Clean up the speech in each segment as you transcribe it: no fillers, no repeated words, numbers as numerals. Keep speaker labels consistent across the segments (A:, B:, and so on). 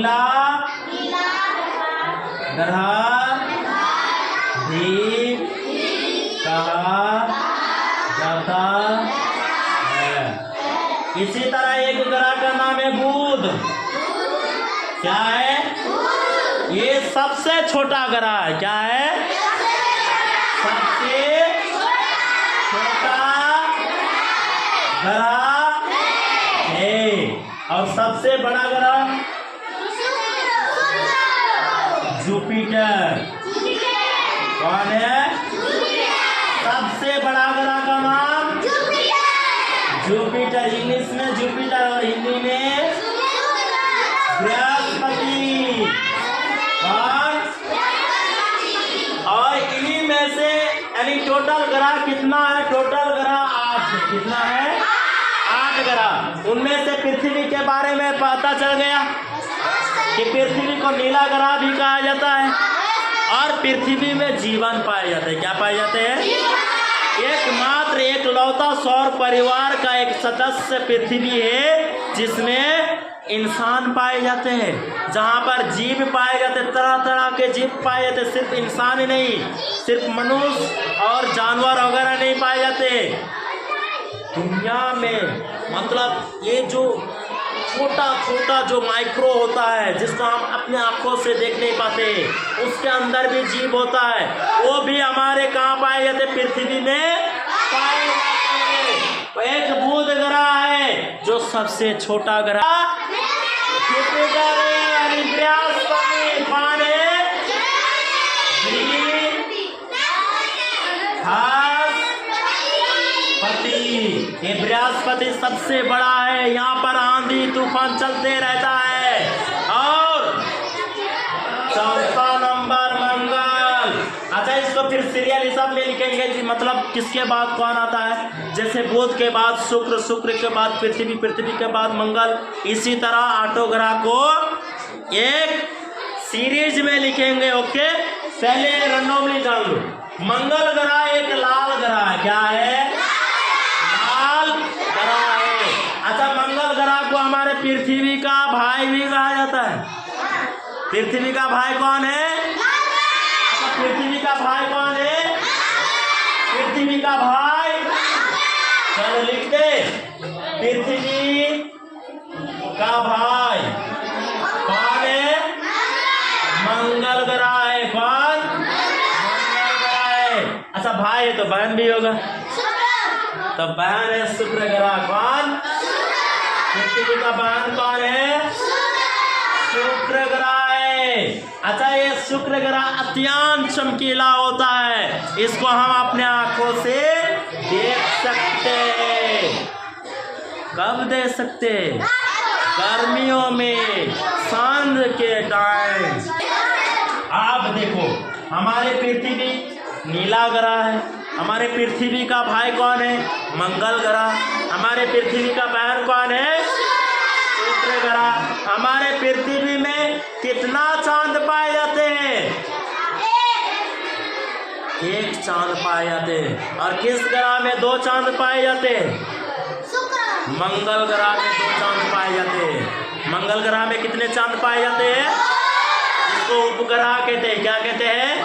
A: नीला ग्रह भी कहा जाता है। इसी तरह एक ग्रह का नाम है बुध। क्या है? ये सबसे छोटा ग्रह है। क्या है? सबसे छोटा ग्रह है। और सबसे बड़ा ग्रह जुपिटर। कौन है? सबसे बड़ा ग्रह का नाम जुपिटर। इंग्लिश में जुपिटर और हिंदी में बृहस्पति। और इन्हीं में से यानी टोटल ग्रह कितना है? टोटल ग्रह 8। कितना है? 8 ग्रह। उनमें से पृथ्वी के बारे में पता चल गया कि पृथ्वी को नीला ग्रह भी कहा जाता है और पृथ्वी में जीवन पाए जाते हैं। क्या पाए जाते हैं? एकमात्र एकलौता सौर परिवार का एक सदस्य पृथ्वी है जिसमें इंसान पाए जाते हैं, जहाँ पर जीव पाए जाते, तरह तरह के जीव पाए जाते। सिर्फ इंसान ही नहीं, सिर्फ मनुष्य और जानवर वगैरह नहीं पाए जाते दुनिया में। मतलब ये जो छोटा छोटा जो माइक्रो होता है जिसको हम अपने आंखों से देख नहीं पाते, उसके अंदर भी जीव होता है। वो भी हमारे कहाँ पाए जाते? पृथ्वी में पाए जाते हैं। एक बुध ग्रह है जो सबसे छोटा ग्रह जुपिटर है। बृहस्पति कौन है? ये बृहस्पति सबसे बड़ा है। यहाँ पर आंधी तूफान चलते रहता है। और चौथा नंबर मंगल। अच्छा, इसको फिर सीरियल हिसाब में लिखेंगे जी, मतलब किसके बाद कौन आता है? जैसे बुध के बाद शुक्र, शुक्र के बाद पृथ्वी, पृथ्वी के बाद मंगल। इसी तरह 8 ग्रह को एक सीरीज में लिखेंगे। ओके, पहले रैंडमली जान लो। मंगल ग्रह एक लाल ग्रह है। क्या है? लाल ग्रह है। अच्छा, मंगल ग्रह को हमारे पृथ्वी का भाई भी कहा जाता है। पृथ्वी का भाई कौन है? अच्छा, पृथ्वी का भाई कौन है? पृथ्वी का भाई, चलो लिख दे। पृथ्वी का भाई कौन है? मंगल ग्रह है। कौन? मंगल ग्रह है। अच्छा, भाई है तो बहन भी होगा, तो बहन है शुक्र ग्रह। कौन? पृथ्वी का बहन कौन है? शुक्र ग्रह है। अच्छा, ये शुक्र ग्रह अत्यंत चमकीला होता है। इसको हम अपने आंखों से देख सकते हैं। कब देख सकते हैं? गर्मियों में, सांझ के टाइम। आप देखो, हमारे पृथ्वी नीला ग्रह है। हमारे पृथ्वी का भाई कौन है? मंगल ग्रह। हमारे पृथ्वी का बहन कौन है? शुक्र ग्रह। हमारे पृथ्वी में कितना चांद पाए जाते हैं? एक चांद पाए जाते हैं। और किस ग्रह में 2 चांद पाए जाते हैं? मंगल ग्रह में 2 चांद पाए जाते हैं। मंगल ग्रह में कितने चांद पाए जाते हैं? इसको उपग्रह कहते हैं। क्या कहते हैं?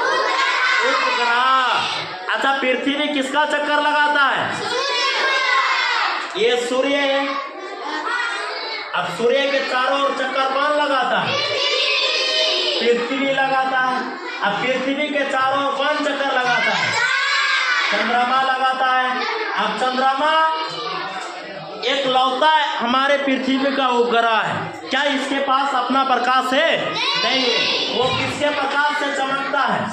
A: उपग्रह। अच्छा, पृथ्वी किसका चक्कर लगाता है? ये सूर्य है। अब सूर्य के चारों ओर चक्कर कौन लगाता है? पृथ्वी लगाता है। अब पृथ्वी के चारों ओर कौन चक्कर लगाता है? चंद्रमा लगाता है। अब चंद्रमा एक लौता हमारे पृथ्वी का उपग्रह है। क्या इसके पास अपना प्रकाश है? नहीं है। वो किसके प्रकाश से चमकता है?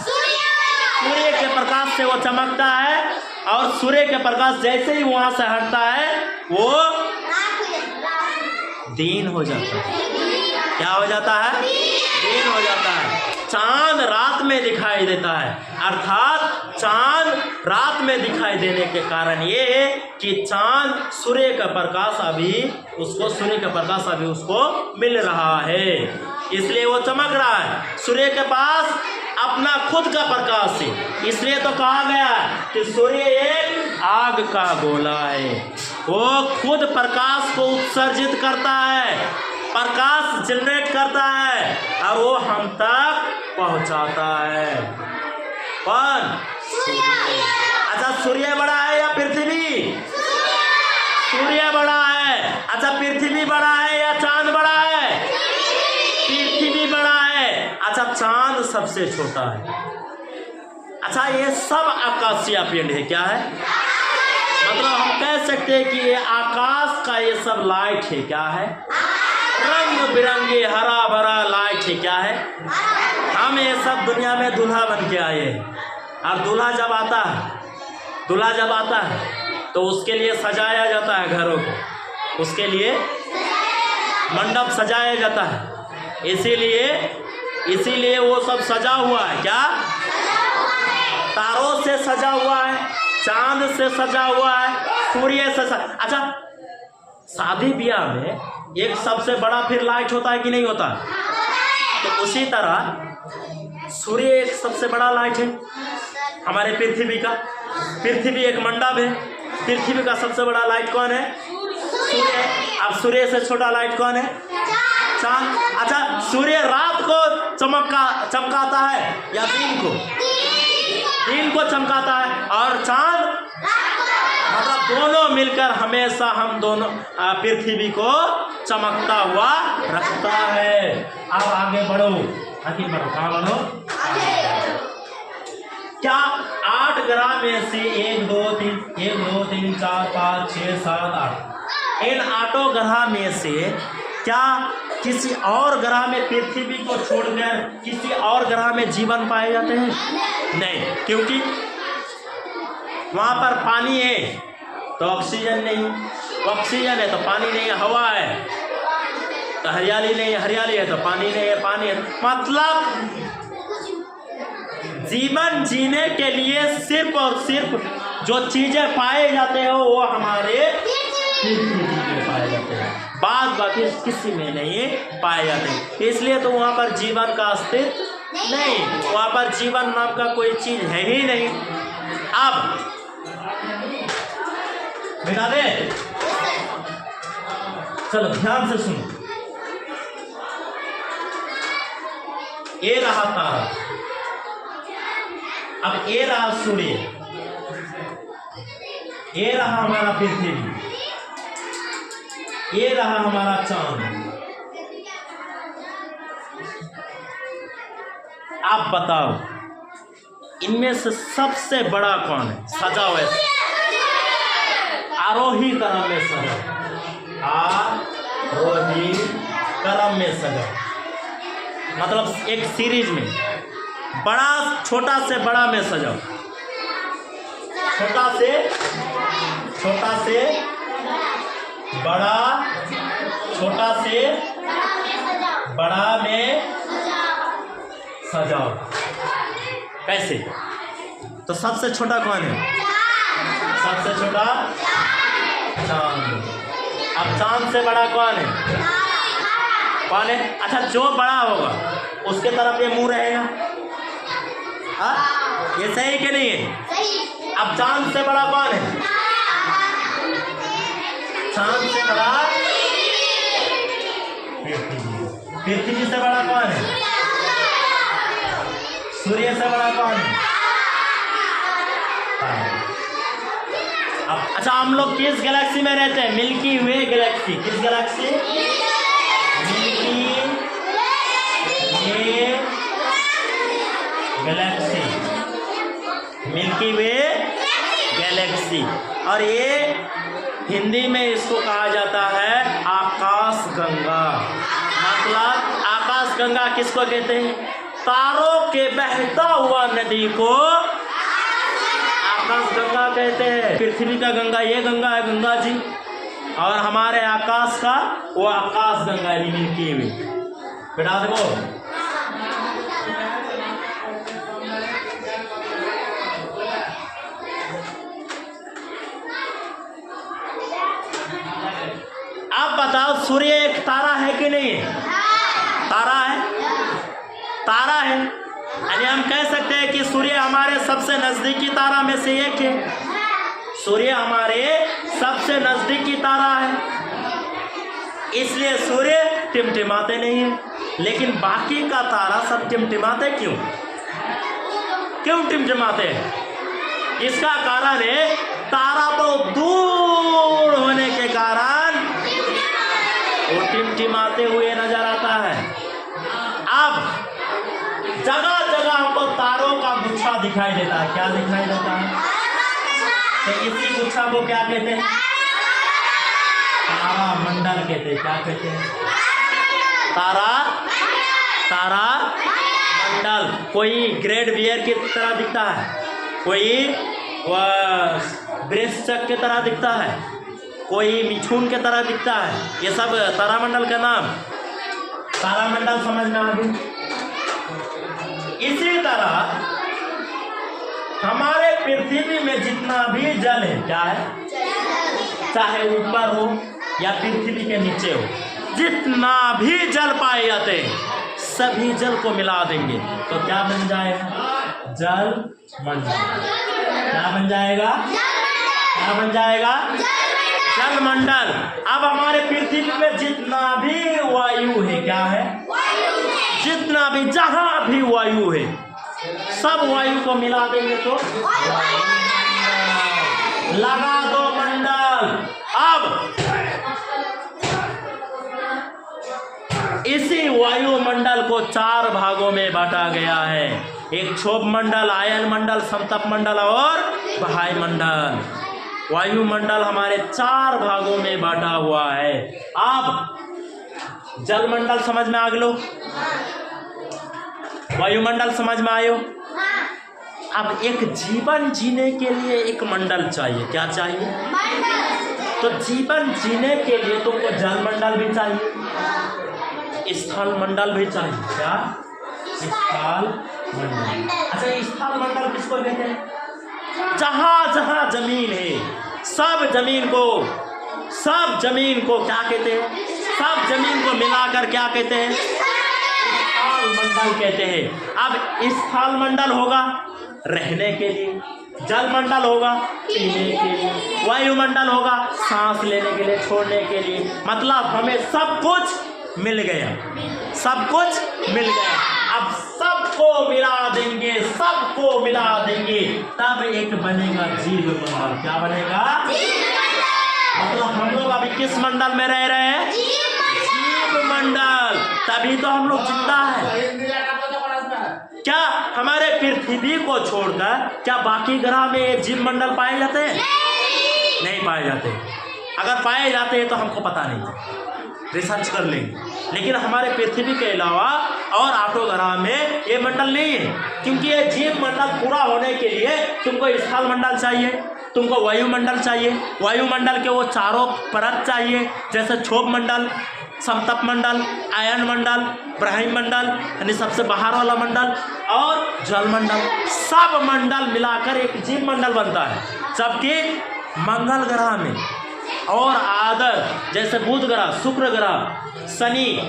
A: सूर्य के प्रकाश से वो चमकता है। और सूर्य के प्रकाश जैसे ही वहां से हटता है वो दिन हो जाता है। क्या हो जाता है? दिन हो जाता है। चांद रात में दिखाई देता है। अर्थात चांद रात में दिखाई देने के कारण ये है कि चांद सूर्य का प्रकाश अभी उसको मिल रहा है, इसलिए वो चमक रहा है। सूर्य के पास अपना खुद का प्रकाश है, इसलिए तो कहा गया कि सूर्य एक आग का गोला है। वो खुद प्रकाश को उत्सर्जित करता है, प्रकाश जनरेट करता है। है और वो हम तक पहुंचाता है। कौन? अच्छा, सूर्य बड़ा है या पृथ्वी? सूर्य बड़ा है। अच्छा, पृथ्वी बड़ा है या चांद बड़ा है? पृथ्वी बड़ा है। अच्छा, चांद सबसे छोटा है। अच्छा, ये सब आकाशीय पिंड है। क्या है? मतलब हम कह सकते हैं कि ये आकाश का ये सब लाइट है। क्या है? रंग बिरंगे हरा भरा लाइट है। क्या है? हम ये सब दुनिया में दूल्हा बन के आए हैं। और दूल्हा जब आता है तो उसके लिए सजाया जाता है घरों को, उसके लिए मंडप सजाया जाता है। इसीलिए वो सब सजा हुआ है। क्या? तारों से सजा हुआ है, चांद से सजा हुआ है, सूर्य से अच्छा, शादी ब्याह में एक सबसे बड़ा फिर लाइट होता है कि नहीं होता? तो उसी तरह सूर्य एक सबसे बड़ा लाइट है हमारे पृथ्वी का। पृथ्वी एक मंडप है। पृथ्वी का सबसे बड़ा लाइट कौन है? सूर्य। अब सूर्य से छोटा लाइट कौन है? चांद। अच्छा, सूर्य रात को चमकाता है या दिन को? दिन को चमकाता है। और चांद मतलब दोनों मिलकर हमेशा हम दोनों पृथ्वी को चमकता हुआ रखता है। अब आगे बढ़ो, कहाँ बढ़ो? क्या 8 ग्रह में से 1 2 3 4 5 6 7 8 इन 8 ग्रह में से क्या किसी और ग्रह में पृथ्वी को छोड़कर किसी और ग्रह में जीवन पाए जाते हैं? नहीं, क्योंकि वहाँ पर पानी है तो ऑक्सीजन नहीं, ऑक्सीजन है तो पानी नहीं है, हवा है तो हरियाली नहीं है, हरियाली है तो पानी नहीं है, पानी है। मतलब जीवन जीने के लिए सिर्फ और सिर्फ जो चीजें पाए जाते हैं वो हमारे पृथ्वी में पाए जाते हैं, बाद बाकी किसी में नहीं पाए जाते। इसलिए तो वहाँ पर जीवन का अस्तित्व नहीं, वहाँ पर जीवन नाम का कोई चीज है ही नहीं। अब मिटा दे, चलो ध्यान से सुनो। ये रहा तारा, अब ये रहा सूर्य, ये रहा हमारा पृथ्वी, ये रहा हमारा चांद। आप बताओ इनमें से सबसे बड़ा कौन है? सजाओ ऐसे, आरोही क्रम में सजाओ, आरोही क्रम में सजाओ। मतलब एक सीरीज में बड़ा छोटा से बड़ा में सजाओ, छोटा से बड़ा, छोटा से बड़ा में सजाओ। कैसे? तो सबसे छोटा कौन है? सबसे छोटा चांद। अब चांद से बड़ा कौन है? कौन है? अच्छा, जो बड़ा होगा उसके तरफ ये मुंह रहेगा। हाँ, ये सही कि नहीं है? सही। अब चांद से बड़ा कौन है? चांद से बड़ा पृथ्वी से बड़ा कौन है? सूर्य से बड़ा कौन है? अब अच्छा, हम लोग किस गैलेक्सी में रहते हैं? मिल्की वे गैलेक्सी। किस गैलेक्सी? मिल्की वे गैलेक्सी, मिल्की वे गैलेक्सी। और ये हिंदी में इसको कहा जाता है आकाश गंगा। मतलब आकाश गंगा किसको कहते हैं? तारों के बहता हुआ नदी को आकाश गंगा कहते हैं। पृथ्वी का गंगा ये गंगा है, गंगा जी, और हमारे आकाश का वो आकाश गंगा है, मिल्की वे। बेटा देखो, आप बताओ सूर्य एक तारा है कि नहीं है? तारा है, तारा है। यानी हम कह सकते हैं कि सूर्य हमारे सबसे नजदीकी तारा में से एक है। सूर्य हमारे सबसे नजदीकी तारा है, इसलिए सूर्य टिमटिमाते नहीं है। लेकिन बाकी का तारा सब टिमटिमाते क्यों? क्यों टिमटिमाते हैं? इसका कारण है तारा बहुत दूर होने के कारण वो टिमटिमाते हुए नजर आता है। अब जगह जगह हमको तारों का गुच्छा दिखाई देता है। क्या दिखाई देता है? तो इसी गुच्छा को क्या कहते हैं? तारा मंडल कहते हैं। क्या कहते हैं? तारा मंडल। कोई ग्रेट बियर की तरह दिखता है, कोई वृश्चिक की तरह दिखता है, कोई मिथुन के तरह दिखता है। ये सब तारामंडल का नाम। तारामंडल समझ में आ गई। इसी तरह हमारे पृथ्वी में जितना भी जल है, क्या है, चाहे ऊपर हो या पृथ्वी के नीचे हो, जितना भी जल पाए जाते हैं सभी जल को मिला देंगे तो क्या बन जाएगा? जल मंडल। क्या बन जाएगा? क्या बन जाएगा? जल मंडल। अब हमारे पृथ्वी में जितना भी वायु है, क्या है, जितना भी जहां भी वायु है सब वायु को मिला देंगे तो लगा दो मंडल। अब इसी वायुमंडल को 4 भागों में बांटा गया है। एक क्षोभ मंडल, आयन मंडल, समतप मंडल और बाह्य मंडल। वायुमंडल हमारे 4 भागों में बांटा हुआ है। अब जल मंडल समझ में आ गलो, वायुमंडल समझ में आयो। अब एक जीवन जीने के लिए एक मंडल चाहिए। क्या चाहिए? तो जीवन जीने के लिए तुमको जल मंडल भी चाहिए, स्थल मंडल भी चाहिए। क्या? स्थल मंडल। अच्छा, स्थल मंडल किसको कहते हैं? जहां जहां जमीन है सब जमीन को क्या कहते हैं? सब जमीन को मिलाकर क्या कहते हैं? स्थल मंडल कहते हैं। अब स्थल मंडल होगा रहने के लिए, जल मंडल होगा पीने के लिए, वायुमंडल होगा सांस लेने के लिए, छोड़ने के लिए। मतलब हमें सब कुछ मिल गया, सब कुछ मिल गया। अब सबको मिला देंगे, सबको मिला देंगे तब एक बनेगा जीव मंडल। क्या बनेगा? मतलब हम लोग अभी किस मंडल में रह रहे हैं? जीव मंडल। तभी तो हम लोग जिंदा है। क्या हमारे पृथ्वी को छोड़कर क्या बाकी ग्रह में जीव मंडल पाए जाते हैं? नहीं पाए जाते। अगर पाए जाते हैं तो हमको पता नहीं, रिसर्च कर लेंगे। लेकिन हमारे पृथ्वी के अलावा और 8 ग्रह में ये मंडल नहीं है, क्योंकि ये जीव मंडल पूरा होने के लिए तुमको स्थल मंडल चाहिए, तुमको वायुमंडल चाहिए, वायुमंडल के वो 4 परत चाहिए, जैसे क्षोभ मंडल, समतप मंडल, आयन मंडल, ब्रह्म मंडल यानी सबसे बाहर वाला मंडल और जल मंडल। सब मंडल मिलाकर एक जीव मंडल बनता है। जबकि मंगल ग्रह में और आदर जैसे बुध ग्रह, शुक्र ग्रह, शनि,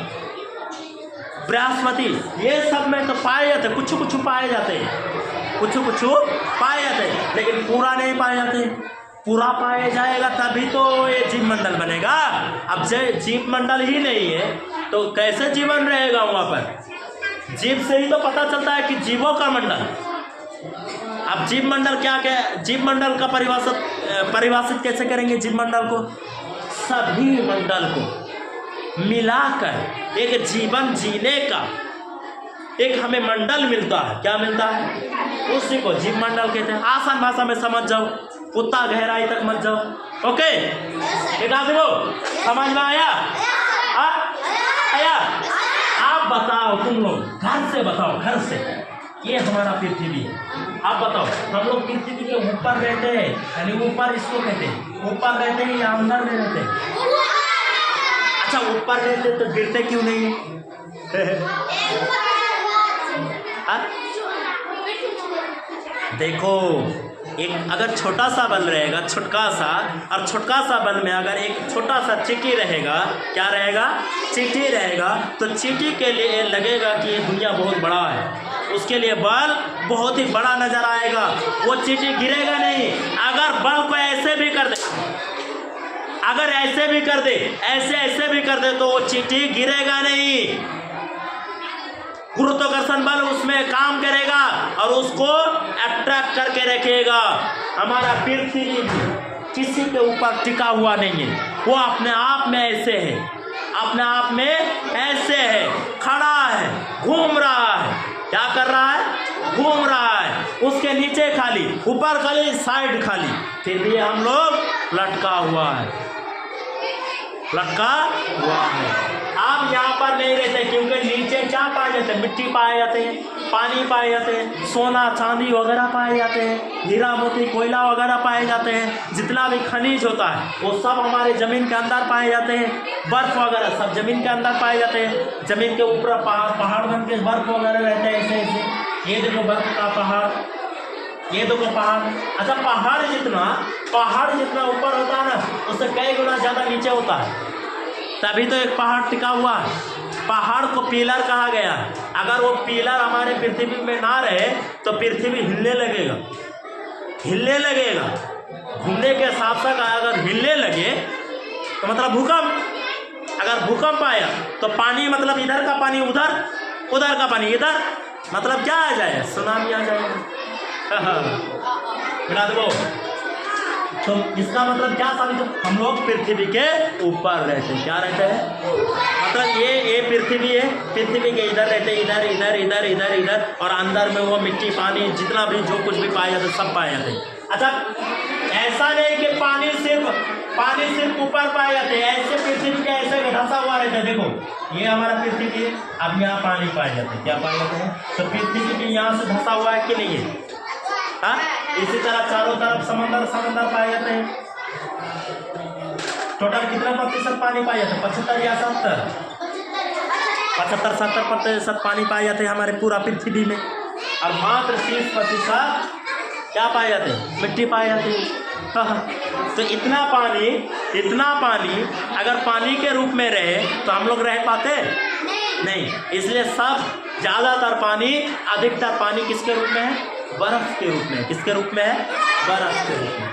A: बृहस्पति, ये सब में तो पाए जाते, कुछ कुछ पाए जाते हैं, कुछ कुछ पाए जाते हैं, लेकिन पूरा नहीं पाए जाते। पूरा पाया जाएगा तभी तो ये जीव मंडल बनेगा। अब जीव मंडल ही नहीं है तो कैसे जीवन रहेगा वहाँ पर? जीव से ही तो पता चलता है कि जीवों का मंडल। अब जीव मंडल क्या जीव मंडल का परिभाषित कैसे करेंगे? जीव मंडल को सभी मंडल को मिलाकर एक जीवन जीने का एक हमें मंडल मिलता है। क्या मिलता है? उसी को जीव मंडल कहते हैं। आसान भाषा में समझ जाओ, उतना गहराई तक मत जाओ। ओके, एक आदमी समझ में आया? आया? आप बताओ, तुम लोग घर से बताओ, घर से। ये हमारा पृथ्वी है। आप बताओ, हम लोग पृथ्वी के ऊपर रहते हैं, यानी ऊपर इसको कहते हैं, ऊपर रहते हैं या अंदर में रहते हैं? अच्छा, ऊपर रहते तो गिरते क्यों नहीं है? देखो, एक अगर छोटा सा बल रहेगा, छुटका सा, और छुटका सा बल में अगर एक छोटा सा चींटी रहेगा, क्या रहेगा? चींटी रहेगा, तो चींटी के लिए लगेगा कि ये दुनिया बहुत बड़ा है, उसके लिए बल बहुत ही बड़ा नजर आएगा, वो चींटी गिरेगा नहीं। अगर बल को ऐसे भी कर दे, अगर ऐसे भी कर दे, ऐसे भी कर दे, तो वो चींटी गिरेगा नहीं। गुरुत्वाकर्षण बल उसमें काम करेगा और उसको अट्रैक्ट करके रखेगा। हमारा पृथ्वी किसी के ऊपर टिका हुआ नहीं है, वो अपने आप में ऐसे है, अपने आप में ऐसे है, खड़ा है, घूम रहा है। क्या कर रहा है? घूम रहा है। उसके नीचे खाली, ऊपर खाली, साइड खाली, फिर भी हम लोग लटका हुआ है, लटका हुआ है। आप यहाँ पर नहीं रहते क्योंकि नीचे क्या पाए जाते हैं? मिट्टी पाए जाते हैं, पानी पाए जाते हैं, सोना चांदी वगैरह पाए जाते हैं, हीरा मोती कोयला वगैरह पाए जाते हैं। जितना भी खनिज होता है वो सब हमारे ज़मीन के अंदर पाए जाते हैं। बर्फ़ वगैरह सब ज़मीन के अंदर पाए जाते हैं। ज़मीन के ऊपर पहाड़ बन के बर्फ़ वगैरह रहते हैं ऐसे ऐसे। ये देखो बर्फ़ का पहाड़, ये देखो पहाड़। अच्छा, पहाड़ जितना ऊपर होता है ना, उससे कई गुना ज़्यादा नीचे होता है, तभी तो एक पहाड़ टिका हुआ है। पहाड़ को पिलर कहा गया। अगर वो पिलर हमारे पृथ्वी में ना रहे तो पृथ्वी हिलने लगेगा, हिलने लगेगा। घूमने के साथ साथ अगर हिलने लगे तो मतलब भूकंप। अगर भूकंप आया तो पानी मतलब इधर का पानी उधर, उधर का पानी इधर, मतलब क्या आ जाए? सुनामी आ जाएगा। बिना दो तो इसका मतलब क्या साबित हो? हम लोग पृथ्वी के ऊपर रहते हैं। क्या रहते हैं? मतलब ये पृथ्वी है, पृथ्वी के इधर रहते हैं, इधर इधर इधर इधर इधर, और अंदर में वो मिट्टी पानी जितना भी जो कुछ भी पाया जाता है सब पाए जाते हैं। अच्छा, ऐसा नहीं कि पानी सिर्फ ऊपर पाए जाते हैं, ऐसे पृथ्वी के ऐसे धंसा हुआ रहता है। देखो ये हमारा पृथ्वी है, अब यहाँ पानी पाए जाते हैं। क्या पाए जाते हैं? तो पृथ्वी के यहाँ से धंसा हुआ है कि नहीं है? हाँ, इसी तरह चारों तरफ समंदर पाए जाते हैं। टोटल कितना प्रतिशत पानी पाए जाते हैं? 75 या 70? 75-70% पानी पाए जाते हैं हमारे पूरा पृथ्वी में, और मात्र 30% क्या पाए जाते हैं? मिट्टी पाए जाते हैं। तो इतना पानी अगर पानी के रूप में रहे तो हम लोग रह पाते नहीं। इसलिए सब ज़्यादातर पानी, अधिकतर पानी किसके रूप में है? बर्फ के रूप में। किसके रूप में है? बर्फ के रूप में।